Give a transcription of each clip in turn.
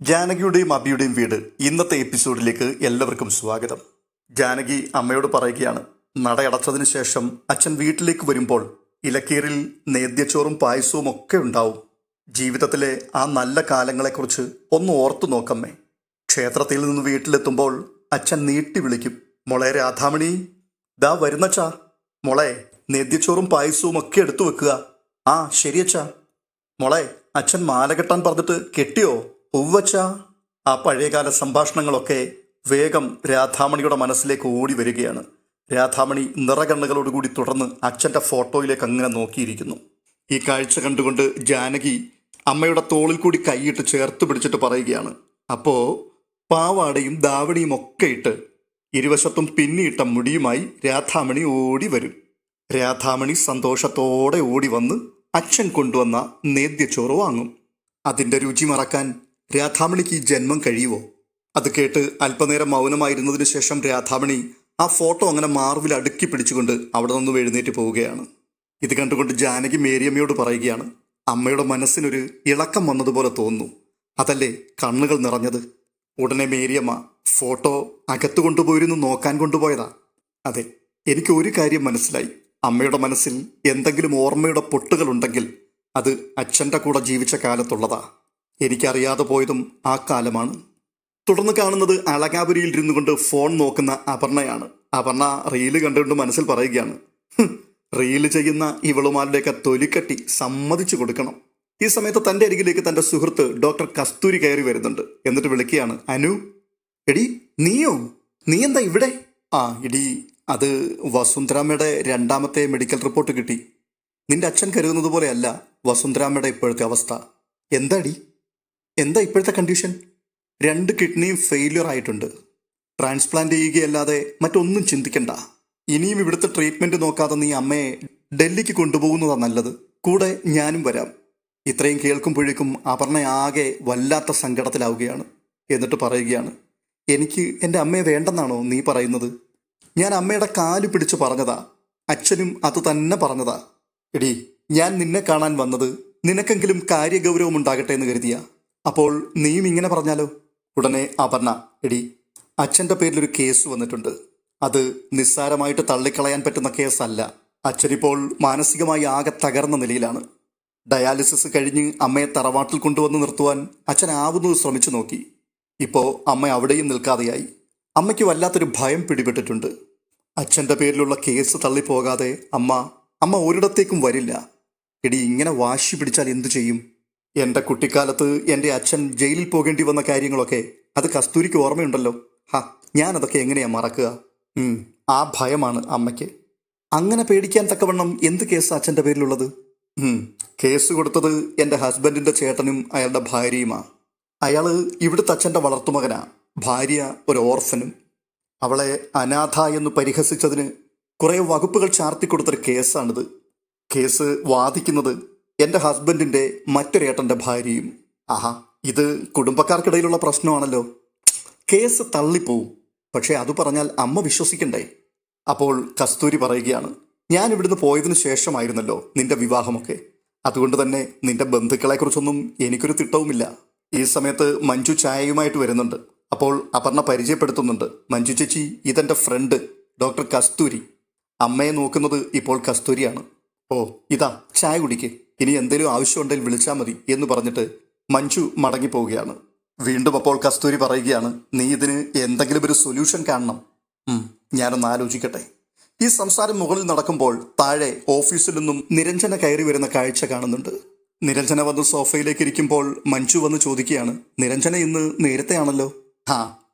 ജാനകിയുടെയും അബിയുടെയും വീട് ഇന്നത്തെ എപ്പിസോഡിലേക്ക് എല്ലാവർക്കും സ്വാഗതം. ജാനകി അമ്മയോട് പറയുകയാണ്, നടയടച്ചതിന് ശേഷം അച്ഛൻ വീട്ടിലേക്ക് വരുമ്പോൾ ഇലക്കീറിൽ നേദ്യച്ചോറും പായസവും ഒക്കെ ഉണ്ടാവും. ജീവിതത്തിലെ ആ നല്ല കാലങ്ങളെക്കുറിച്ച് ഒന്ന് ഓർത്തു നോക്കമ്മേ. ക്ഷേത്രത്തിൽ നിന്ന് വീട്ടിലെത്തുമ്പോൾ അച്ഛൻ നീട്ടി വിളിക്കും, മോളെ രാധാമണി, ദാ വരുന്നച്ചാ. മോളെ നേദ്യച്ചോറും പായസവും ഒക്കെ എടുത്തു വെക്കുക. ആ ശരിയച്ചാ. മോളെ അച്ഛൻ മാല കെട്ടാൻ പറഞ്ഞിട്ട് കെട്ടിയോ? ഉവ്വച്ചാ. ആ പഴയകാല സംഭാഷണങ്ങളൊക്കെ വേഗം രാധാമണിയുടെ മനസ്സിലേക്ക് ഓടി വരികയാണ്. രാധാമണി നിറകണ്ണുകളോടുകൂടി തുടർന്ന് അച്ഛൻ്റെ ഫോട്ടോയിലേക്ക് അങ്ങനെ നോക്കിയിരിക്കുന്നു. ഈ കാഴ്ച കണ്ടുകൊണ്ട് ജാനകി അമ്മയുടെ തോളിൽ കൂടി കൈയിട്ട് ചേർത്ത് പിടിച്ചിട്ട് പറയുകയാണ്, അപ്പോൾ പാവാടയും ദാവണിയും ഒക്കെ ഇട്ട് ഇരുവശത്തും പിന്നിയിട്ട മുടിയുമായി രാധാമണി ഓടി വരും. രാധാമണി സന്തോഷത്തോടെ ഓടി വന്ന് അച്ഛൻ കൊണ്ടുവന്ന നേദ്യച്ചോറ് വാങ്ങും. അതിൻ്റെ രുചി മറക്കാൻ രാധാമണിക്ക് ഈ ജന്മം കഴിയുമോ? അത് കേട്ട് അല്പനേരം മൗനമായിരുന്നതിന് ശേഷം രാധാമണി ആ ഫോട്ടോ അങ്ങനെ മാർവിൽ അടുക്കി പിടിച്ചുകൊണ്ട് അവിടെ നിന്നും എഴുന്നേറ്റ് പോവുകയാണ്. ഇത് കണ്ടുകൊണ്ട് ജാനകി മേരിയമ്മയോട് പറയുകയാണ്, അമ്മയുടെ മനസ്സിനൊരു ഇളക്കം വന്നതുപോലെ തോന്നുന്നു. അതല്ലേ കണ്ണുകൾ നിറഞ്ഞത്? ഉടനെ മേരിയമ്മ ഫോട്ടോ അകത്തു കൊണ്ടുപോയിരുന്നു നോക്കാൻ കൊണ്ടുപോയതാ. അതെ, എനിക്ക് ഒരു കാര്യം മനസ്സിലായി. അമ്മയുടെ മനസ്സിൽ എന്തെങ്കിലും ഓർമ്മയുടെ പൊട്ടുകളുണ്ടെങ്കിൽ അത് അച്ഛൻ്റെ കൂടെ ജീവിച്ച കാലത്തുള്ളതാ. എനിക്കറിയാതെ പോയതും ആ കാലമാണ്. തുടർന്ന് കാണുന്നത് അളകാപുരിയിൽ ഇരുന്നു കൊണ്ട് ഫോൺ നോക്കുന്ന അപർണയാണ്. അപർണ റീല് കണ്ടുകൊണ്ട് മനസ്സിൽ പറയുകയാണ്, റീല് ചെയ്യുന്ന ഇവളുമാരുടെയൊക്കെ തൊലിക്കട്ടി സമ്മതിച്ചു കൊടുക്കണം. ഈ സമയത്ത് തൻ്റെ അരികിലേക്ക് തൻ്റെ സുഹൃത്ത് ഡോക്ടർ കസ്തൂരി കയറി വരുന്നുണ്ട്. എന്നിട്ട് വിളിക്കുകയാണ്, അനു, എടി നീയോ? നീ എന്താ ഇവിടെ? ആ എടി, അത് വസുന്ധരാമ്മയുടെ 2ാമത്തെ മെഡിക്കൽ റിപ്പോർട്ട് കിട്ടി. നിന്റെ അച്ഛൻ കരുതുന്നത് പോലെയല്ല വസുന്ധരാമ്മയുടെ ഇപ്പോഴത്തെ അവസ്ഥ. എന്താടി, എന്താ ഇപ്പോഴത്തെ കണ്ടീഷൻ? 2 കിഡ്നിയും ഫെയിലിയർ ആയിട്ടുണ്ട്. ട്രാൻസ്പ്ലാന്റ് ചെയ്യുകയല്ലാതെ മറ്റൊന്നും ചിന്തിക്കണ്ട. ഇനിയും ഇവിടുത്തെ ട്രീറ്റ്മെന്റ് നോക്കാതെ നീ അമ്മയെ ഡൽഹിക്ക് കൊണ്ടുപോകുന്നതാണ് നല്ലത്. കൂടെ ഞാനും വരാം. ഇത്രയും കേൾക്കുമ്പോഴേക്കും അപർണ ആകെ വല്ലാത്ത സങ്കടത്തിലാവുകയാണ്. എന്നിട്ട് പറയുകയാണ്, എനിക്ക് എൻ്റെ അമ്മയെ വേണ്ടെന്നാണോ നീ പറയുന്നത്? ഞാൻ അമ്മയുടെ കാല് പിടിച്ച് പറഞ്ഞതാ. അച്ഛനും അത് തന്നെ പറഞ്ഞതാ. എടി, ഞാൻ നിന്നെ കാണാൻ വന്നത് നിനക്കെങ്കിലും കാര്യഗൗരവം ഉണ്ടാകട്ടെ എന്ന് കരുതിയാ. അപ്പോൾ നീയും ഇങ്ങനെ പറഞ്ഞാലോ? ഉടനെ അപർണ, എടി, അച്ഛൻ്റെ പേരിലൊരു കേസ് വന്നിട്ടുണ്ട്. അത് നിസ്സാരമായിട്ട് തള്ളിക്കളയാൻ പറ്റുന്ന കേസല്ല. അച്ഛനിപ്പോൾ മാനസികമായി ആകെ തകർന്ന നിലയിലാണ്. ഡയാലിസിസ് കഴിഞ്ഞ് അമ്മയെ തറവാട്ടിൽ കൊണ്ടുവന്ന് നിർത്തുവാൻ അച്ഛൻ ആവുന്നത് ശ്രമിച്ചു നോക്കി. ഇപ്പോൾ അമ്മ അവിടെയും നിൽക്കാതെയായി. അമ്മയ്ക്ക് വല്ലാത്തൊരു ഭയം പിടിപെട്ടിട്ടുണ്ട്. അച്ഛൻ്റെ പേരിലുള്ള കേസ് തള്ളിപ്പോകാതെ അമ്മ ഒരിടത്തേക്കും വരില്ല. എടി, ഇങ്ങനെ വാശി പിടിച്ചാൽ എന്തു ചെയ്യും? എൻ്റെ കുട്ടിക്കാലത്ത് എൻ്റെ അച്ഛൻ ജയിലിൽ പോകേണ്ടി വന്ന കാര്യങ്ങളൊക്കെ അത് കസ്തൂരിക്ക് ഓർമ്മയുണ്ടല്ലോ. ഞാനതൊക്കെ എങ്ങനെയാ മറക്കുക? ആ ഭയമാണ് അമ്മയ്ക്ക്. അങ്ങനെ പേടിക്കാൻ തക്കവണ്ണം എന്ത് കേസ് അച്ഛൻ്റെ പേരിലുള്ളത്? കേസ് കൊടുത്തത് എൻ്റെ ഹസ്ബൻഡിൻ്റെ ചേട്ടനും അയാളുടെ ഭാര്യയുമാ. അയാൾ ഇവിടുത്തെ അച്ഛൻ്റെ വളർത്തുമകനാ. ഭാര്യ ഒരു ഓർഫനും. അവളെ അനാഥ എന്ന് പരിഹസിച്ചതിന് കുറേ വകുപ്പുകൾ ചാർത്തിക്കൊടുത്തൊരു കേസാണിത്. കേസ് വാദിക്കുന്നത് എൻ്റെ ഹസ്ബൻഡിൻ്റെ മറ്റൊരേട്ടൻ്റെ ഭാര്യയും. ഇത് കുടുംബക്കാർക്കിടയിലുള്ള പ്രശ്നമാണല്ലോ. കേസ് തള്ളിപ്പോവും. പക്ഷേ അത് പറഞ്ഞാൽ അമ്മ വിശ്വസിക്കണ്ടേ? അപ്പോൾ കസ്തൂരി പറയുകയാണ്, ഞാൻ ഇവിടുന്ന് പോയതിനു ശേഷമായിരുന്നല്ലോ നിന്റെ വിവാഹമൊക്കെ. അതുകൊണ്ട് തന്നെ നിന്റെ ബന്ധുക്കളെക്കുറിച്ചൊന്നും എനിക്കൊരു തിട്ടവുമില്ല. ഈ സമയത്ത് മഞ്ജു ചായയുമായിട്ട് വരുന്നുണ്ട്. അപ്പോൾ അപർണ പരിചയപ്പെടുത്തുന്നുണ്ട്, മഞ്ജു ചേച്ചി, ഇതെൻ്റെ ഫ്രണ്ട് ഡോക്ടർ കസ്തൂരി. അമ്മയെ നോക്കുന്നത് ഇപ്പോൾ കസ്തൂരിയാണ്. ഓ, ഇതാ ചായ കുടിക്ക്. ഇനി എന്തെങ്കിലും ആവശ്യമുണ്ടെങ്കിൽ വിളിച്ചാൽ മതി എന്ന് പറഞ്ഞിട്ട് മഞ്ജു മടങ്ങിപ്പോവുകയാണ്. വീണ്ടും അപ്പോൾ കസ്തൂരി പറയുകയാണ്, നീ ഇതിന് എന്തെങ്കിലും ഒരു സൊല്യൂഷൻ കാണണം. ഞാനൊന്ന് ആലോചിക്കട്ടെ. ഈ സംസാരം മുകളിൽ നടക്കുമ്പോൾ താഴെ ഓഫീസിൽ നിന്നും നിരഞ്ജന കയറി വരുന്ന കാഴ്ച കാണുന്നുണ്ട്. നിരഞ്ജന വന്ന് സോഫയിലേക്ക് ഇരിക്കുമ്പോൾ മഞ്ജു വന്ന് ചോദിക്കുകയാണ്, നിരഞ്ജന ഇന്ന് നേരത്തെ ആണല്ലോ?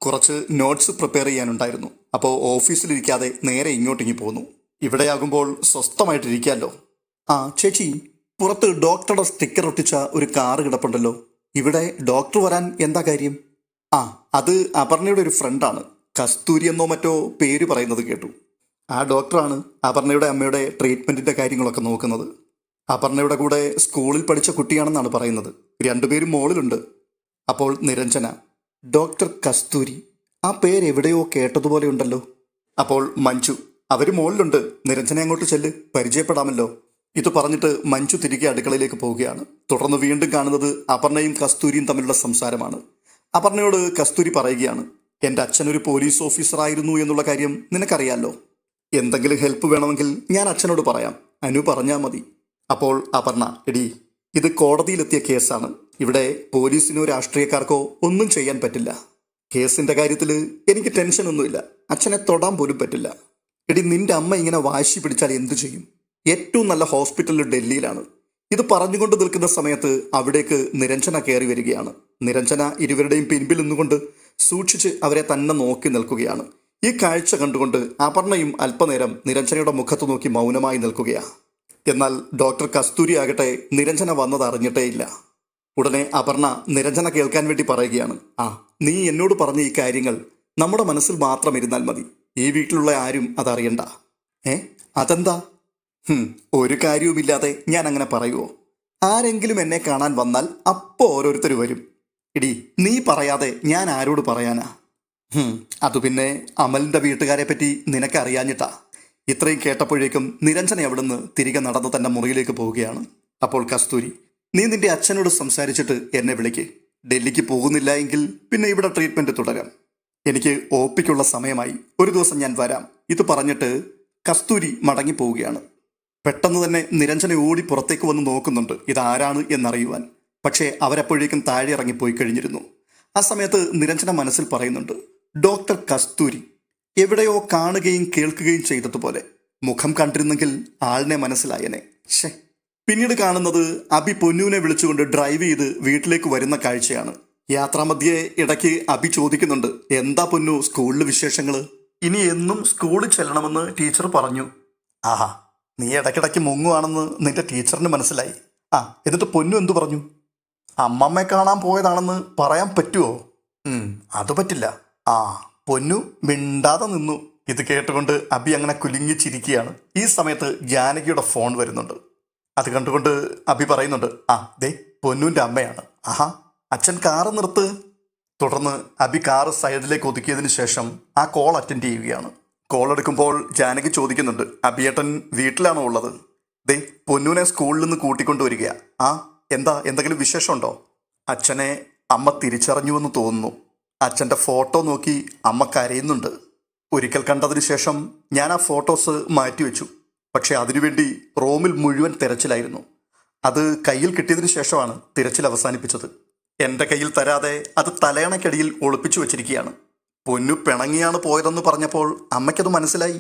കുറച്ച് നോട്ട്സ് പ്രിപ്പയർ ചെയ്യാനുണ്ടായിരുന്നു. അപ്പോൾ ഓഫീസിലിരിക്കാതെ നേരെ ഇങ്ങോട്ടിങ്ങി പോന്നു. ഇവിടെയാകുമ്പോൾ സ്വസ്ഥമായിട്ടിരിക്കാമല്ലോ. ചേച്ചി, പുറത്ത് ഡോക്ടറുടെ സ്റ്റിക്കർ ഒട്ടിച്ച ഒരു കാറ് കിടപ്പുണ്ടല്ലോ. ഇവിടെ ഡോക്ടർ വരാൻ എന്താ കാര്യം? അത് അപർണയുടെ ഒരു ഫ്രണ്ടാണ്. കസ്തൂരി എന്നോ മറ്റോ പേര് പറയുന്നത് കേട്ടു. ആ ഡോക്ടറാണ് അപർണയുടെ അമ്മയുടെ ട്രീറ്റ്മെൻറ്റിൻ്റെ കാര്യങ്ങളൊക്കെ നോക്കുന്നത്. അപർണയുടെ കൂടെ സ്കൂളിൽ പഠിച്ച കുട്ടിയാണെന്നാണ് പറയുന്നത്. 2 പേരും മോളിലുണ്ട്. അപ്പോൾ നിരഞ്ജന, ഡോക്ടർ കസ്തൂരി, ആ പേര് എവിടെയോ കേട്ടതുപോലെ ഉണ്ടല്ലോ. അപ്പോൾ മഞ്ജു, അവർ മോളിലുണ്ട്, നിരഞ്ജന അങ്ങോട്ട് ചെല്ല്, പരിചയപ്പെടാമല്ലോ. ഇത് പറഞ്ഞിട്ട് മഞ്ജു തിരികെ അടുക്കളയിലേക്ക് പോവുകയാണ്. തുടർന്ന് വീണ്ടും കാണുന്നത് അപർണയും കസ്തൂരിയും തമ്മിലുള്ള സംസാരമാണ്. അപർണയോട് കസ്തൂരി പറയുകയാണ്, എൻ്റെ അച്ഛനൊരു പോലീസ് ഓഫീസറായിരുന്നു എന്നുള്ള കാര്യം നിനക്കറിയാലോ. എന്തെങ്കിലും ഹെൽപ്പ് വേണമെങ്കിൽ ഞാൻ അച്ഛനോട് പറയാം, അനു പറഞ്ഞാൽ മതി. അപ്പോൾ അപർണ, എടി ഇത് കോടതിയിലെത്തിയ കേസാണ്. ഇവിടെ പോലീസിനോ രാഷ്ട്രീയക്കാർക്കോ ഒന്നും ചെയ്യാൻ പറ്റില്ല. കേസിന്റെ കാര്യത്തിൽ എനിക്ക് ടെൻഷനൊന്നുമില്ല. അച്ഛനെ തൊടാൻ പോലും പറ്റില്ല. എടി നിന്റെ അമ്മ ഇങ്ങനെ വാശി പിടിച്ചാൽ എന്തു ചെയ്യും? ഏറ്റവും നല്ല ഹോസ്പിറ്റൽ ഡൽഹിയിലാണ്. ഇത് പറഞ്ഞുകൊണ്ട് നിൽക്കുന്ന സമയത്ത് അവിടേക്ക് നിരഞ്ജന കയറി വരികയാണ്. നിരഞ്ജന ഇരുവരുടെയും പിൻപിൽ നിന്നുകൊണ്ട് സൂക്ഷിച്ച് അവരെ തന്നെ നോക്കി നിൽക്കുകയാണ്. ഈ കാഴ്ച കണ്ടുകൊണ്ട് അപർണയും അല്പനേരം നിരഞ്ജനയുടെ മുഖത്ത് നോക്കി മൗനമായി നിൽക്കുകയാണ്. എന്നാൽ ഡോക്ടർ കസ്തൂരി ആകട്ടെ നിരഞ്ജന വന്നത് അറിഞ്ഞിട്ടേയില്ല. ഉടനെ അപർണ നിരഞ്ജന കേൾക്കാൻ വേണ്ടി പറയുകയാണ്, നീ എന്നോട് പറഞ്ഞ ഈ കാര്യങ്ങൾ നമ്മുടെ മനസ്സിൽ മാത്രം ഇരുന്നാൽ മതി. ഈ വീട്ടിലുള്ള ആരും അതറിയണ്ട. അതെന്താ? ഒരു കാര്യവുമില്ലാതെ ഞാൻ അങ്ങനെ പറയുമോ? ആരെങ്കിലും എന്നെ കാണാൻ വന്നാൽ അപ്പോൾ ഓരോരുത്തർ വരും. ഇടി നീ പറയാതെ ഞാൻ ആരോട് പറയാനാ? അത് പിന്നെ അമലിന്റെ വീട്ടുകാരെ പറ്റി നിനക്കറിയാഞ്ഞിട്ടാ. ഇത്രയും കേട്ടപ്പോഴേക്കും നിരഞ്ജന അവിടുന്ന് തിരികെ നടന്ന് തന്റെ മുറിയിലേക്ക് പോവുകയാണ്. അപ്പോൾ കസ്തൂരി, നീ നിന്റെ അച്ഛനോട് സംസാരിച്ചിട്ട് എന്നെ വിളിക്ക്. ഡൽഹിക്ക് പോകുന്നില്ല എങ്കിൽ പിന്നെ ഇവിടെ ട്രീറ്റ്മെന്റ് തുടരാം. എനിക്ക് ഒപിക്കുള്ള സമയമായി, ഒരു ദിവസം ഞാൻ വരാം. ഇത് പറഞ്ഞിട്ട് കസ്തൂരി മടങ്ങിപ്പോവുകയാണ്. പെട്ടെന്ന് തന്നെ നിരഞ്ജന ഓടി പുറത്തേക്ക് വന്ന് നോക്കുന്നുണ്ട് ഇതാരാണ് എന്നറിയുവാൻ. പക്ഷേ അവരപ്പോഴേക്കും താഴെ ഇറങ്ങിപ്പോയി കഴിഞ്ഞിരുന്നു. ആ സമയത്ത് നിരഞ്ജന മനസ്സിൽ പറയുന്നുണ്ട്, ഡോക്ടർ കസ്തൂരി എവിടെയോ കാണുകയും കേൾക്കുകയും ചെയ്തതുപോലെ. മുഖം കണ്ടിരുന്നെങ്കിൽ ആളിനെ മനസ്സിലായനെ. പിന്നീട് കാണുന്നത് അബി പൊന്നുവിനെ വിളിച്ചുകൊണ്ട് ഡ്രൈവ് ചെയ്ത് വീട്ടിലേക്ക് വരുന്ന കാഴ്ചയാണ്. യാത്രാമധ്യേ ഇടയ്ക്ക് അബി ചോദിക്കുന്നുണ്ട്, എന്താ പൊന്നു സ്കൂളിലെ വിശേഷങ്ങള്? ഇനി എന്നും സ്കൂളിൽ ചെല്ലണമെന്ന് ടീച്ചർ പറഞ്ഞു. ആഹാ, നീ ഇടയ്ക്കിടയ്ക്ക് മുങ്ങുവാണെന്ന് നിന്റെ ടീച്ചറിന് മനസ്സിലായി. എന്നിട്ട് പൊന്നു എന്തു പറഞ്ഞു? അമ്മമ്മയെ കാണാൻ പോയതാണെന്ന് പറയാൻ പറ്റുമോ? അത് പറ്റില്ല. പൊന്നു മിണ്ടാതെ നിന്നു. ഇത് കേട്ടുകൊണ്ട് അബി അങ്ങനെ കുലുങ്ങി ചിരിക്കുകയാണ്. ഈ സമയത്ത് ജാനകിയുടെ ഫോൺ വരുന്നുണ്ട്. അത് കണ്ടുകൊണ്ട് അബി പറയുന്നുണ്ട്, ദേ പൊന്നുവിൻ്റെ അമ്മയാണ്. അച്ഛൻ കാറ് നിർത്ത്. തുടർന്ന് അബി കാറ് സൈഡിലേക്ക് ഒതുക്കിയതിന് ശേഷം ആ കോൾ അറ്റൻഡ് ചെയ്യുകയാണ്. കോൾ എടുക്കുമ്പോൾ ജാനകി ചോദിക്കുന്നുണ്ട്, അബിയേട്ടൻ വീട്ടിലാണോ ഉള്ളത്? ദേ പൊന്നുവിനെ സ്കൂളിൽ നിന്ന് കൂട്ടിക്കൊണ്ടുവരിക. എന്താ, എന്തെങ്കിലും വിശേഷമുണ്ടോ? അച്ഛനെ അമ്മ തിരിച്ചറിഞ്ഞുവെന്ന് തോന്നുന്നു. അച്ഛൻ്റെ ഫോട്ടോ നോക്കി അമ്മ കരയുന്നുണ്ട്. ഒരിക്കൽ കണ്ടതിന് ശേഷം ഞാൻ ആ ഫോട്ടോസ് മാറ്റിവെച്ചു. പക്ഷെ അതിനുവേണ്ടി റൂമിൽ മുഴുവൻ തിരച്ചിലായിരുന്നു. അത് കയ്യിൽ കിട്ടിയതിന് ശേഷമാണ് തിരച്ചിൽ അവസാനിപ്പിച്ചത്. എൻ്റെ കയ്യിൽ തരാതെ അത് തലയണക്കടിയിൽ ഒളിപ്പിച്ചു വെച്ചിരിക്കുകയാണ്. പൊന്നു പിണങ്ങിയാണ് പോയതെന്ന് പറഞ്ഞപ്പോൾ അമ്മയ്ക്കത് മനസ്സിലായി.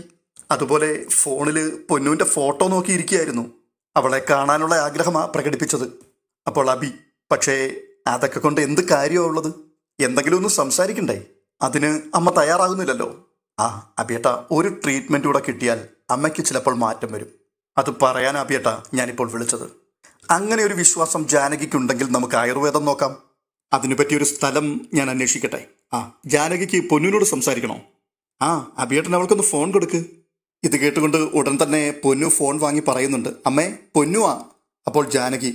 അതുപോലെ ഫോണിൽ പൊന്നുവിൻ്റെ ഫോട്ടോ നോക്കിയിരിക്കുകയായിരുന്നു. അവളെ കാണാനുള്ള ആഗ്രഹമാണ് പ്രകടിപ്പിച്ചത്. അപ്പോൾ അബി, പക്ഷേ അതൊക്കെ കൊണ്ട് എന്ത് കാര്യമാണ് ഉള്ളത്? എന്തെങ്കിലും ഒന്ന് സംസാരിക്കണ്ടേ? അതിന് അമ്മ തയ്യാറാകുന്നില്ലല്ലോ. അബിയേട്ട, ഒരു ട്രീറ്റ്മെൻറ്റ് കൂടെ കിട്ടിയാൽ അമ്മയ്ക്ക് ചിലപ്പോൾ മാറ്റം വരും. അത് പറയാൻ അബിയേട്ട ഞാനിപ്പോൾ വിളിച്ചത്. അങ്ങനെ ഒരു വിശ്വാസം ജാനകിക്കുണ്ടെങ്കിൽ നമുക്ക് ആയുർവേദം നോക്കാം. അതിനു പറ്റിയൊരു സ്ഥലം ഞാൻ അന്വേഷിക്കട്ടെ. ജാനകിക്ക് പൊന്നുവിനോട് സംസാരിക്കണോ? അബിയേട്ടൻ അവൾക്കൊന്ന് ഫോൺ കൊടുക്ക്. ഇത് കേട്ടുകൊണ്ട് ഉടൻ തന്നെ പൊന്നു ഫോൺ വാങ്ങി പറയുന്നുണ്ട്, അമ്മേ പൊന്നുവാ. അപ്പോൾ ജാനകി,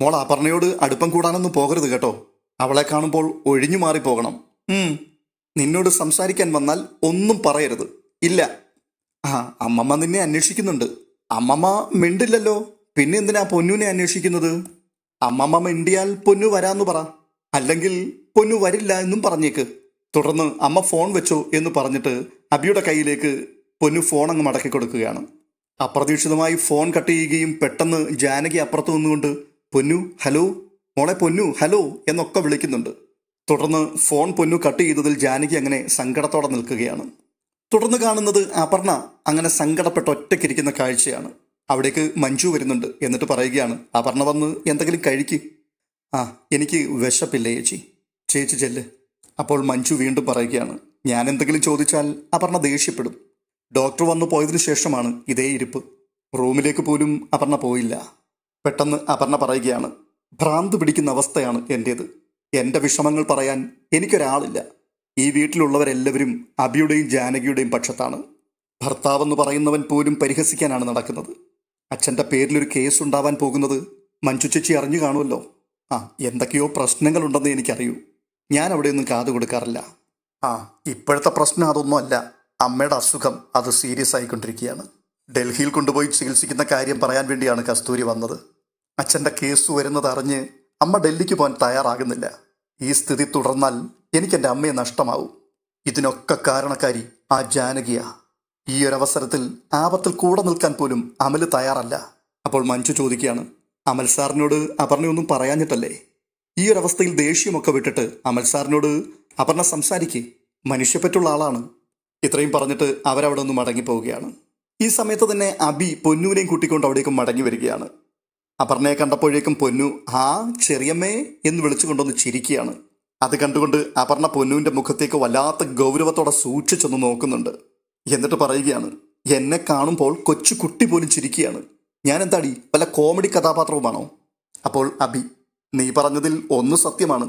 മോൾ അപർണയോട് അടുപ്പം കൂടാനൊന്നും പോകരുത് കേട്ടോ. അവളെ കാണുമ്പോൾ ഒഴിഞ്ഞു മാറി പോകണം. നിന്നോട് സംസാരിക്കാൻ വന്നാൽ ഒന്നും പറയരുത്. ഇല്ല. അമ്മമ്മ നിന്നെ അന്വേഷിക്കുന്നുണ്ട്. അമ്മമ്മ മിണ്ടില്ലല്ലോ, പിന്നെ എന്തിനാ പൊന്നുവിനെ അന്വേഷിക്കുന്നത്? അമ്മമ്മ മിണ്ടിയാൽ പൊന്നു വരാന്ന് പറ, അല്ലെങ്കിൽ പൊന്നു വരില്ല എന്നും പറഞ്ഞേക്ക്. തുടർന്ന് അമ്മ ഫോൺ വെച്ചോ എന്ന് പറഞ്ഞിട്ട് അബിയുടെ കയ്യിലേക്ക് പൊന്നു ഫോൺ അങ്ങ് മടക്കി കൊടുക്കുകയാണ്. അപ്രതീക്ഷിതമായി ഫോൺ കട്ട് ചെയ്യുകയും പെട്ടെന്ന് ജാനകി അപ്പുറത്ത് നിന്നുകൊണ്ട് പൊന്നു ഹലോ, മോളെ പൊന്നു ഹലോ എന്നൊക്കെ വിളിക്കുന്നുണ്ട്. തുടർന്ന് ഫോൺ പൊന്നു കട്ട് ചെയ്തതിൽ ജാനകി അങ്ങനെ സങ്കടത്തോടെ നിൽക്കുകയാണ്. തുടർന്ന് കാണുന്നത് അപർണ അങ്ങനെ സങ്കടപ്പെട്ട് ഒറ്റയ്ക്കിരിക്കുന്ന കാഴ്ചയാണ്. അവിടേക്ക് മഞ്ജു വരുന്നുണ്ട്. എന്നിട്ട് പറയുകയാണ്, അപർണ വന്ന് എന്തെങ്കിലും കഴിക്ക്. എനിക്ക് വിശപ്പില്ല ചേച്ചി ചെല്ല്. അപ്പോൾ മഞ്ജു വീണ്ടും പറയുകയാണ്, ഞാൻ എന്തെങ്കിലും ചോദിച്ചാൽ അപർണ ദേഷ്യപ്പെടും. ഡോക്ടർ വന്നു പോയതിനു ശേഷമാണ് ഇതേ ഇരിപ്പ്. റൂമിലേക്ക് പോലും അപർണ പോയില്ല. പെട്ടെന്ന് അപർണ പറയുകയാണ്, ഭ്രാന്ത് പിടിക്കുന്ന അവസ്ഥയാണ് എൻ്റേത്. എൻ്റെ വിഷമങ്ങൾ പറയാൻ എനിക്കൊരാളില്ല. ഈ വീട്ടിലുള്ളവരെല്ലാവരും അബിയുടെയും ജാനകിയുടെയും പക്ഷത്താണ്. ഭർത്താവെന്ന് പറയുന്നവൻ പോലും പരിഹസിക്കാനാണ് നടക്കുന്നത്. അച്ഛൻ്റെ പേരിലൊരു കേസ് ഉണ്ടാവാൻ പോകുന്നത് മഞ്ജു ചേച്ചി അറിഞ്ഞു കാണുമല്ലോ. എന്തൊക്കെയോ പ്രശ്നങ്ങളുണ്ടെന്ന് എനിക്കറിയൂ. ഞാൻ അവിടെയൊന്നും കാതു കൊടുക്കാറില്ല. ഇപ്പോഴത്തെ പ്രശ്നം അതൊന്നും അല്ല. അമ്മയുടെ അസുഖം അത് സീരിയസ് ആയിക്കൊണ്ടിരിക്കുകയാണ്. ഡൽഹിയിൽ കൊണ്ടുപോയി ചികിത്സിക്കുന്ന കാര്യം പറയാൻ വേണ്ടിയാണ് കസ്തൂരി വന്നത്. അച്ഛൻ്റെ കേസ് വരുന്നത് അറിഞ്ഞ് അമ്മ ഡൽഹിക്ക് പോകാൻ തയ്യാറാകുന്നില്ല. ഈ സ്ഥിതി തുടർന്നാൽ എനിക്ക് എൻ്റെ അമ്മയെ നഷ്ടമാവും. ഇതിനൊക്കെ കാരണക്കാരി ആ ജാനകിയാ. ഈ ഒരവസരത്തിൽ ആപത്തിൽ കൂടെ നിൽക്കാൻ പോലും അമൽ തയ്യാറല്ല. അപ്പോൾ മഞ്ജു ചോദിക്കുകയാണ്, അമൽ സാറിനോട് അപർണയൊന്നും പറയാഞ്ഞിട്ടല്ലേ? ഈ ഒരവസ്ഥയിൽ ദേഷ്യമൊക്കെ വിട്ടിട്ട് അമൽ സാറിനോട് അപർണ സംസാരിക്കേ, മനുഷ്യപ്പറ്റുള്ള ആളാണ്. ഇത്രയും പറഞ്ഞിട്ട് അവരവിടെ ഒന്ന് മടങ്ങിപ്പോവുകയാണ്. ഈ സമയത്ത് തന്നെ അബി പൊന്നുവിനെയും കൂട്ടിക്കൊണ്ട് അവിടേക്കും മടങ്ങി വരികയാണ്. അപർണയെ കണ്ടപ്പോഴേക്കും പൊന്നു ആ ചെറിയമ്മേ എന്ന് വിളിച്ചു കൊണ്ടൊന്ന് ചിരിക്കുകയാണ്. അത് കണ്ടുകൊണ്ട് അപർണ പൊന്നുവിൻ്റെ മുഖത്തേക്ക് വല്ലാത്ത ഗൗരവത്തോടെ സൂക്ഷിച്ചൊന്ന് നോക്കുന്നുണ്ട്. എന്നിട്ട് പറയുകയാണ്, എന്നെ കാണുമ്പോൾ കൊച്ചു കുട്ടി പോലും ചിരിക്കുകയാണ്. ഞാൻ എന്താടി വല്ല കോമഡി കഥാപാത്രവുമാണോ? അപ്പോൾ അബി, നീ പറഞ്ഞതിൽ ഒന്ന് സത്യമാണ്.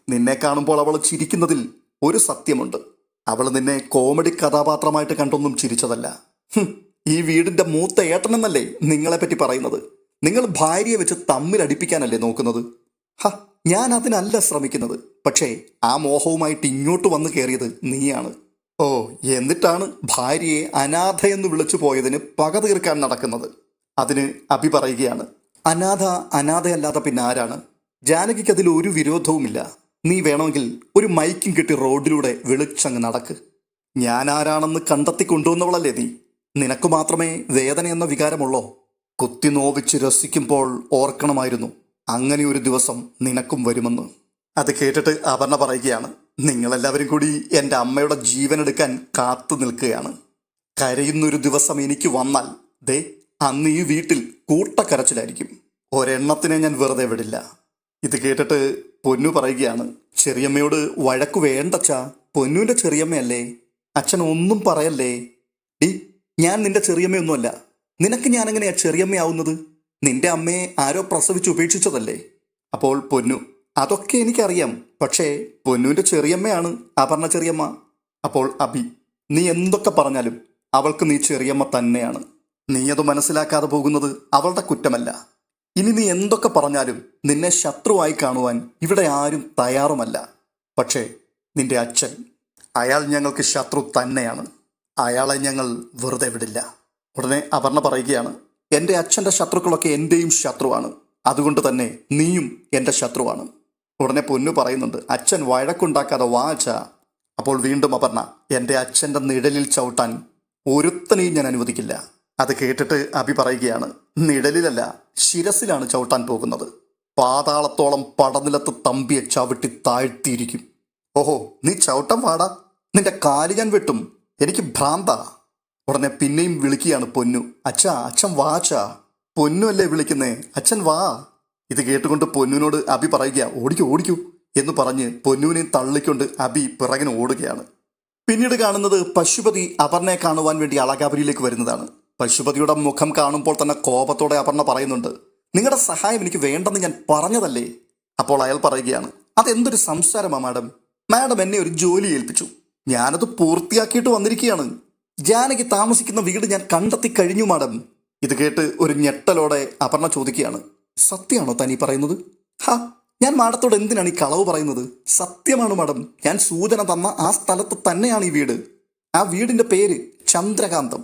നിന്നെ കാണുമ്പോൾ അവൾ ചിരിക്കുന്നതിൽ ഒരു സത്യമുണ്ട്. അവൾ നിന്നെ കോമഡി കഥാപാത്രമായിട്ട് കണ്ടൊന്നും ചിരിച്ചതല്ല. ഈ വീടിൻ്റെ മൂത്ത ഏട്ടനെന്നല്ലേ നിങ്ങളെപ്പറ്റി പറയുന്നത്? നിങ്ങൾ ഭാര്യയെ വെച്ച് തമ്മിലടിപ്പിക്കാനല്ലേ നോക്കുന്നത്? ഞാൻ അതിനല്ല ശ്രമിക്കുന്നത്. പക്ഷേ ആ മോഹവുമായിട്ട് ഇങ്ങോട്ട് വന്നു കയറിയത് നീയാണ്. ഓ, എന്നിട്ടാണ് ഭാര്യയെ അനാഥയെന്ന് വിളിച്ചു പോയതിന് പക തീർക്കാൻ നടക്കുന്നത്. അതിന് അഭി പറയുകയാണ്, അനാഥയല്ലാതെ പിന്നെ ആരാണ്? ജാനകിക്ക് അതിൽ ഒരു വിരോധവുമില്ല. നീ വേണമെങ്കിൽ ഒരു മൈക്കും കെട്ടി റോഡിലൂടെ വിളിച്ചങ്ങ് നടക്ക്. ഞാൻ ആരാണെന്ന് കണ്ടെത്തി കൊണ്ടുവന്നവളല്ലേ നീ? നിനക്ക് മാത്രമേ വേദന എന്ന വികാരമുള്ളോ? കുത്തി നോവിച്ച് രസിക്കുമ്പോൾ ഓർക്കണമായിരുന്നു, അങ്ങനെ ഒരു ദിവസം നിനക്കും വരുമെന്ന്. അത് കേട്ടിട്ട് അപർണ പറയുകയാണ്, നിങ്ങളെല്ലാവരും കൂടി എൻ്റെ അമ്മയുടെ ജീവനെടുക്കാൻ കാത്തു നിൽക്കുകയാണ്. കരയുന്നൊരു ദിവസം എനിക്ക് വന്നാൽ ദേ അന്ന് ഈ വീട്ടിൽ കൂട്ടക്കരച്ചിലായിരിക്കും. ഒരെണ്ണത്തിനെ ഞാൻ വെറുതെ വിടില്ല. ഇത് കേട്ടിട്ട് പൊന്നു പറയുകയാണ്, ചെറിയമ്മയോട് വഴക്കു വേണ്ടച്ചാ, പൊന്നുവിൻ്റെ ചെറിയമ്മയല്ലേ, അച്ഛൻ ഒന്നും പറയല്ലേ. ഞാൻ നിന്റെ ചെറിയമ്മയൊന്നുമല്ല. നിനക്ക് ഞാനെങ്ങനെയാ ചെറിയമ്മയാവുന്നത്? നിന്റെ അമ്മയെ ആരോ പ്രസവിച്ച് ഉപേക്ഷിച്ചതല്ലേ? അപ്പോൾ പൊന്നു, അതൊക്കെ എനിക്കറിയാം. പക്ഷേ പൊന്നുവിൻ്റെ ചെറിയമ്മയാണ് അപർണ ചെറിയമ്മ. അപ്പോൾ അബി, നീ എന്തൊക്കെ പറഞ്ഞാലും അവൾക്ക് നീ ചെറിയമ്മ തന്നെയാണ്. നീ അത് മനസ്സിലാക്കാതെ പോകുന്നത് അവളുടെ കുറ്റമല്ല. ഇനി നീ എന്തൊക്കെ പറഞ്ഞാലും നിന്നെ ശത്രുവായി കാണുവാൻ ഇവിടെ ആരും തയ്യാറുമല്ല. പക്ഷേ നിന്റെ അച്ഛൻ, അയാൾ ഞങ്ങൾക്ക് ശത്രു തന്നെയാണ്. അയാളെ ഞങ്ങൾ വെറുതെ വിടില്ല. ഉടനെ അപർണ പറയുകയാണ്, എൻ്റെ അച്ഛൻ്റെ ശത്രുക്കളൊക്കെ എൻ്റെയും ശത്രുവാണ്. അതുകൊണ്ട് തന്നെ നീയും എൻ്റെ ശത്രുവാണ്. ഉടനെ പൊന്നു പറയുന്നുണ്ട്, അച്ഛൻ വഴക്കുണ്ടാക്കാതെ വാച്ച. അപ്പോൾ വീണ്ടും അപർണ, എൻ്റെ അച്ഛൻ്റെ നിഴലിൽ ചവിട്ടാൻ ഒരുത്തനെയും ഞാൻ അനുവദിക്കില്ല. അത് കേട്ടിട്ട് അഭി പറയുകയാണ്, നിഴലിലല്ല ശിരസിലാണ് ചവിട്ടാൻ പോകുന്നത്. പാതാളത്തോളം പടനിലത്ത് തമ്പിയെ ചവിട്ടി താഴ്ത്തിയിരിക്കും. ഓഹോ, നീ ചവിട്ടം വാടാ, നിന്റെ കാല് ഞാൻ വെട്ടും, എനിക്ക് ഭ്രാന്താ. ഉടനെ പിന്നെയും വിളിക്കുകയാണ് പൊന്നു, അച്ഛാ, അച്ഛൻ വാച്ചാ. പൊന്നു അല്ലേ വിളിക്കുന്നേ, അച്ഛൻ വാ. ഇത് കേട്ടുകൊണ്ട് പൊന്നുവിനോട് അഭി പറയുക, ഓടിക്കൂ എന്ന് പറഞ്ഞ് പൊന്നുവിനെയും തള്ളിക്കൊണ്ട് അഭി പിറകിന് ഓടുകയാണ്. പിന്നീട് കാണുന്നത് പശുപതി അപർണയെ കാണുവാൻ വേണ്ടി അളകാപുരിയിലേക്ക് വരുന്നതാണ്. പശുപതിയുടെ മുഖം കാണുമ്പോൾ തന്നെ കോപത്തോടെ അപർണ പറയുന്നുണ്ട്, നിങ്ങളുടെ സഹായം എനിക്ക് വേണ്ടെന്ന് ഞാൻ പറഞ്ഞതല്ലേ? അപ്പോൾ അയാൾ പറയുകയാണ്, അതെന്തൊരു സംസാരമാ മാഡം? മാഡം എന്നെ ഒരു ജോലി ഏൽപ്പിച്ചു, ഞാനത് പൂർത്തിയാക്കിയിട്ട് വന്നിരിക്കുകയാണ്. ജാനകി താമസിക്കുന്ന വീട് ഞാൻ കണ്ടെത്തി കഴിഞ്ഞു മാഡം. ഇത് കേട്ട് ഒരു ഞെട്ടലോടെ അപർണ ചോദിക്കുകയാണ്, സത്യമാണോ തനി പറയുന്നത്? ഞാൻ മാഡത്തോട് എന്തിനാണ് ഈ കളവ് പറയുന്നത്? സത്യമാണ് മാഡം, ഞാൻ സൂചന തന്ന ആ സ്ഥലത്ത് തന്നെയാണ് ഈ വീട്. ആ വീടിന്റെ പേര് ചന്ദ്രകാന്തം.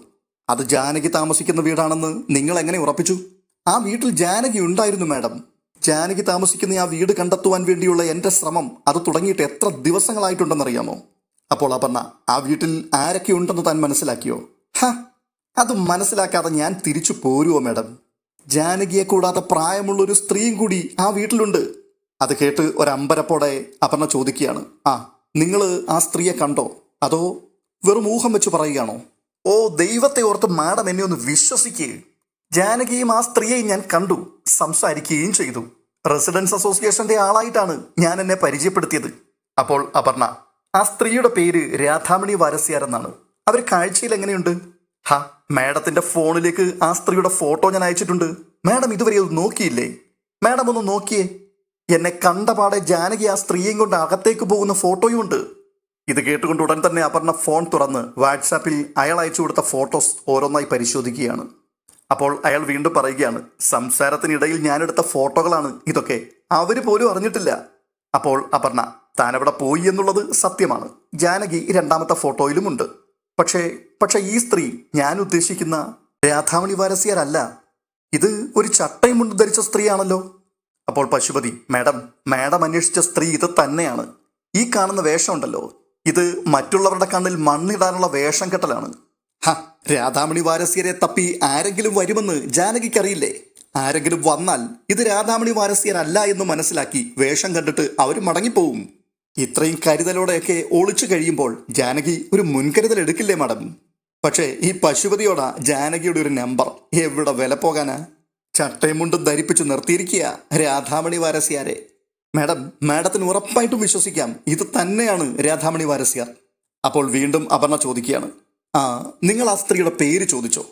അത് ജാനകി താമസിക്കുന്ന വീടാണെന്ന് നിങ്ങൾ എങ്ങനെ ഉറപ്പിച്ചു? ആ വീട്ടിൽ ജാനകി ഉണ്ടായിരുന്നു മാഡം. ജാനകി താമസിക്കുന്ന ആ വീട് കണ്ടെത്തുവാൻ വേണ്ടിയുള്ള എൻ്റെ ശ്രമം അത് തുടങ്ങിയിട്ട് എത്ര ദിവസങ്ങളായിട്ടുണ്ടെന്നറിയാമോ? അപ്പോൾ അപർണ, ആ വീട്ടിൽ ആരൊക്കെ ഉണ്ടെന്ന് താൻ മനസ്സിലാക്കിയോ? അത് മനസ്സിലാക്കാതെ ഞാൻ തിരിച്ചു പോരുവോ മാഡം? ജാനകിയെ കൂടാതെ പ്രായമുള്ളൊരു സ്ത്രീയും കൂടി ആ വീട്ടിലുണ്ട്. അത് കേട്ട് ഒരമ്പരപ്പോടെ അപർണ ചോദിക്കുകയാണ്, നിങ്ങൾ ആ സ്ത്രീയെ കണ്ടോ, അതോ വെറും ഊഹം വെച്ച് പറയുകയാണോ? ഓ ദൈവത്തെ ഓർത്ത് മാഡം എന്നെ ഒന്ന് വിശ്വസിക്കുക. ജാനകിയും ആ സ്ത്രീയെയും ഞാൻ കണ്ടു, സംസാരിക്കുകയും ചെയ്തു. റെസിഡൻസ് അസോസിയേഷന്റെ ആളായിട്ടാണ് ഞാൻ എന്നെ പരിചയപ്പെടുത്തിയത്. അപ്പോൾ അപർണ, ആ സ്ത്രീയുടെ പേര് രാധാമണി വാരസ്യാർ എന്നാണ്. അവർ കാഴ്ചയിൽ എങ്ങനെയുണ്ട്? മാഡത്തിന്റെ ഫോണിലേക്ക് ആ സ്ത്രീയുടെ ഫോട്ടോ ഞാൻ അയച്ചിട്ടുണ്ട്. മാഡം ഇതുവരെ അത് നോക്കിയില്ലേ? മാഡം ഒന്ന് നോക്കിയേ. എന്നെ കണ്ടപാടെ ജാനകി ആ സ്ത്രീയെയും കൊണ്ട് അകത്തേക്ക് പോകുന്ന ഫോട്ടോയും ഉണ്ട്. ഇത് കേട്ടുകൊണ്ട് ഉടൻ തന്നെ അപർണ ഫോൺ തുറന്ന് വാട്സാപ്പിൽ അയാൾ അയച്ചു കൊടുത്ത ഫോട്ടോസ് ഓരോന്നായി പരിശോധിക്കുകയാണ്. അപ്പോൾ അയാൾ വീണ്ടും പറയുകയാണ്, സംസാരത്തിനിടയിൽ ഞാനെടുത്ത ഫോട്ടോകളാണ് ഇതൊക്കെ, അവര് പോലും അറിഞ്ഞിട്ടില്ല. അപ്പോൾ അപർണ, താൻ അവിടെ പോയി എന്നുള്ളത് സത്യമാണ്. ജാനകി രണ്ടാമത്തെ ഫോട്ടോയിലുമുണ്ട്. പക്ഷേ ഈ സ്ത്രീ ഞാൻ ഉദ്ദേശിക്കുന്ന രാധാമണി വാരസ്യാരല്ല. ഇത് ഒരു ചട്ടയും മുണ്ട് ധരിച്ച സ്ത്രീയാണല്ലോ. അപ്പോൾ പശുപതി, മാഡം അന്വേഷിച്ച സ്ത്രീ ഇത് തന്നെയാണ്. ഈ കാണുന്ന വേഷം ഉണ്ടല്ലോ, ഇത് മറ്റുള്ളവരുടെ കണ്ണിൽ മണ്ണിടാനുള്ള വേഷം കെട്ടലാണ്. രാധാമണി വാരസ്യരെ തപ്പി ആരെങ്കിലും വരുമെന്ന് ജാനകിക്കറിയില്ലേ? ആരെങ്കിലും വന്നാൽ ഇത് രാധാമണി വാരസ്യരല്ല എന്ന് മനസ്സിലാക്കി വേഷം കണ്ടിട്ട് അവർ മടങ്ങിപ്പോവും. ഇത്രയും കരുതലോടെയൊക്കെ ഒളിച്ചു കഴിയുമ്പോൾ ജാനകി ഒരു മുൻകരുതൽ എടുക്കില്ലേ മാഡം? പക്ഷേ ഈ പശുപതിയോടാ ജാനകിയുടെ ഒരു നമ്പർ. എവിടെ വില പോകാനാ? ചട്ടയും മുണ്ടും ധരിപ്പിച്ചു നിർത്തിയിരിക്കുക രാധാമണി വാരസ്യാരെ. മാഡത്തിന് ഉറപ്പായിട്ടും വിശ്വസിക്കാം, ഇത് തന്നെയാണ് രാധാമണി വാരസ്യാർ. അപ്പോൾ വീണ്ടും അപർണ ചോദിക്കുകയാണ്, നിങ്ങൾ ആ സ്ത്രീയുടെ പേര് ചോദിച്ചോ?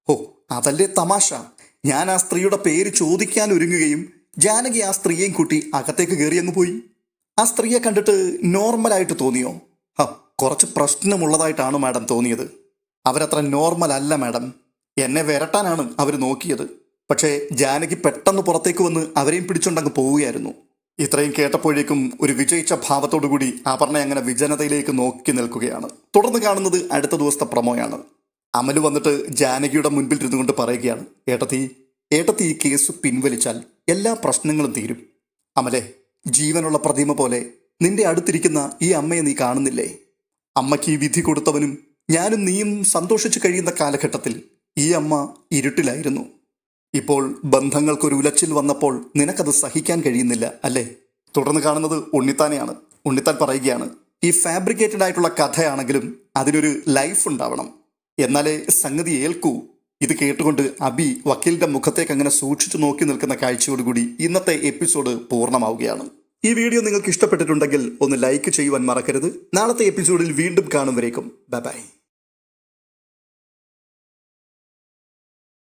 ഓ, അതല്ലേ തമാശ. ഞാൻ ആ സ്ത്രീയുടെ പേര് ചോദിക്കാൻ ഒരുങ്ങുകയും ജാനകി ആ സ്ത്രീയെയും കൂട്ടി അകത്തേക്ക് കയറി അങ്ങ് പോയി. ആ സ്ത്രീയെ കണ്ടിട്ട് നോർമലായിട്ട് തോന്നിയോ? കുറച്ച് പ്രശ്നമുള്ളതായിട്ടാണ് മാഡം തോന്നിയത്. അവരത്ര നോർമൽ അല്ല മാഡം. എന്നെ വരട്ടാനാണ് അവർ നോക്കിയത്. പക്ഷേ ജാനകി പെട്ടെന്ന് പുറത്തേക്ക് വന്ന് അവരെയും പിടിച്ചുകൊണ്ടങ്ങ് പോവുകയായിരുന്നു. ഇത്രയും കേട്ടപ്പോഴേക്കും ഒരു വിജയിച്ച ഭാവത്തോടുകൂടി അപർണ അങ്ങനെ വിജനതയിലേക്ക് നോക്കി നിൽക്കുകയാണ്. തുടർന്ന് കാണുന്നത് അടുത്ത ദിവസത്തെ പ്രമോയാണ്. അമല് വന്നിട്ട് ജാനകിയുടെ മുൻപിൽ ഇരുന്നുകൊണ്ട് പറയുകയാണ്, ഏട്ടത്തി ഈ കേസ് പിൻവലിച്ചാൽ എല്ലാ പ്രശ്നങ്ങളും തീരും. അമലെ, ജീവനുള്ള പ്രതിമ പോലെ നിന്റെ അടുത്തിരിക്കുന്ന ഈ അമ്മയെ നീ കാണുന്നില്ലേ? അമ്മയ്ക്ക് ഈ വിധി കൊടുത്തവനും ഞാനും നീയും സന്തോഷിച്ചു കഴിയുന്ന കാലഘട്ടത്തിൽ ഈ അമ്മ ഇരുട്ടിലായിരുന്നു. ഇപ്പോൾ ബന്ധങ്ങൾക്കൊരു ഉലച്ചിൽ വന്നപ്പോൾ നിനക്കത് സഹിക്കാൻ കഴിയുന്നില്ല അല്ലേ? തുടർന്ന് കാണുന്നത് ഉണ്ണിത്താനെയാണ്. ഉണ്ണിത്താൻ പറയുകയാണ്, ഈ ഫാബ്രിക്കേറ്റഡ് ആയിട്ടുള്ള കഥയാണെങ്കിലും അതിനൊരു ലൈഫ് ഉണ്ടാവണം, എന്നാലേ സംഗതി ഏൽക്കൂ. ഇത് കേട്ടുകൊണ്ട് അബി വക്കീലിന്റെ മുഖത്തേക്ക് അങ്ങനെ സൂക്ഷിച്ചു നോക്കി നിൽക്കുന്ന കാഴ്ചയോടുകൂടി ഇന്നത്തെ എപ്പിസോഡ് പൂർണ്ണമാവുകയാണ്. ഈ വീഡിയോ നിങ്ങൾക്ക് ഇഷ്ടപ്പെട്ടിട്ടുണ്ടെങ്കിൽ ഒന്ന് ലൈക്ക് ചെയ്യുവാൻ മറക്കരുത്. നാളത്തെ എപ്പിസോഡിൽ വീണ്ടും കാണും വരേക്കും ബൈ.